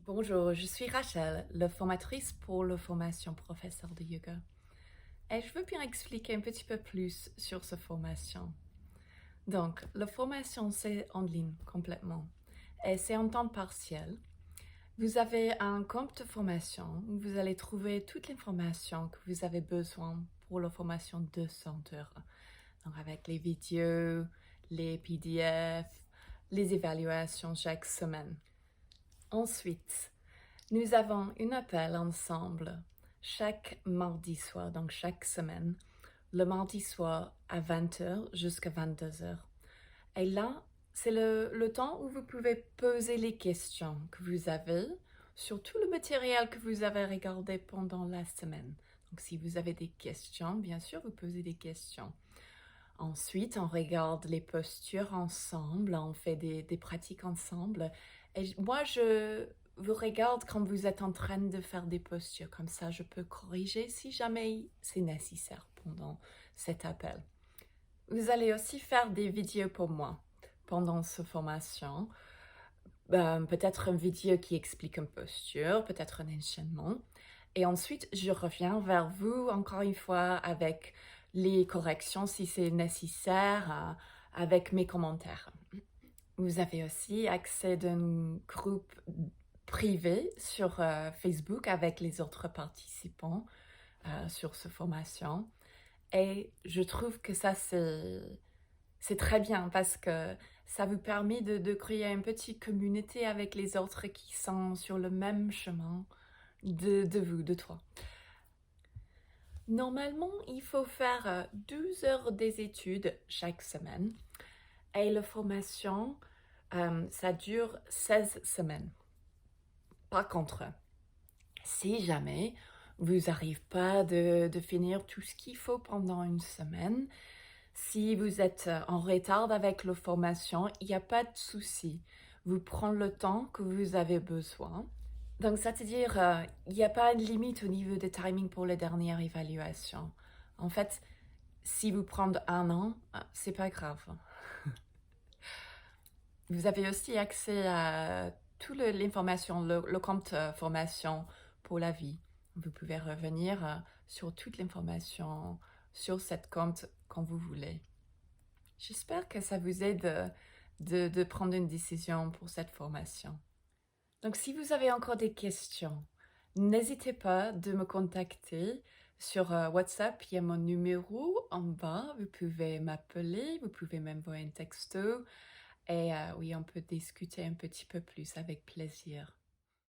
Bonjour, je suis Rachel, la formatrice pour la formation professeur de yoga. Et je veux bien expliquer un petit peu plus sur cette formation. Donc, la formation, c'est en ligne complètement. Et c'est en temps partiel. Vous avez un compte de formation où vous allez trouver toute l'information que vous avez besoin pour la formation de 100 heures. Donc, avec les vidéos, les PDF, les évaluations chaque semaine. Ensuite, nous avons un appel ensemble chaque mardi soir, donc chaque semaine, le mardi soir à 20 heures jusqu'à 22 heures. Et là, c'est le temps où vous pouvez poser les questions que vous avez sur tout le matériel que vous avez regardé pendant la semaine. Donc si vous avez des questions, bien sûr, vous posez des questions. Ensuite, on regarde les postures ensemble, on fait des pratiques ensemble. Et moi, je vous regarde quand vous êtes en train de faire des postures. Comme ça, je peux corriger si jamais c'est nécessaire pendant cet appel. Vous allez aussi faire des vidéos pour moi pendant cette formation. Peut-être une vidéo qui explique une posture, peut-être un enchaînement. Et ensuite, je reviens vers vous encore une fois avec les corrections si c'est nécessaire, avec mes commentaires. Vous avez aussi accès à un groupe privé sur Facebook avec les autres participants sur cette formation. Et je trouve que ça, c'est très bien parce que ça vous permet de créer une petite communauté avec les autres qui sont sur le même chemin de vous, de toi. Normalement, il faut faire 12 heures des études chaque semaine et la formation, ça dure 16 semaines. Par contre, si jamais vous n'arrivez pas de finir tout ce qu'il faut pendant une semaine, si vous êtes en retard avec la formation, il n'y a pas de souci. Vous prenez le temps que vous avez besoin. Donc, c'est-à-dire, il n'y a pas de limite au niveau de timing pour la dernière évaluation. En fait, si vous prenez un an, c'est pas grave. Vous avez aussi accès à toute l'information, le compte formation pour la vie. Vous pouvez revenir sur toute l'information sur cette compte quand vous voulez. J'espère que ça vous aide de prendre une décision pour cette formation. Donc, si vous avez encore des questions, n'hésitez pas de me contacter sur WhatsApp. Il y a mon numéro en bas. Vous pouvez m'appeler, vous pouvez m'envoyer un texto. Et oui, on peut discuter un petit peu plus avec plaisir.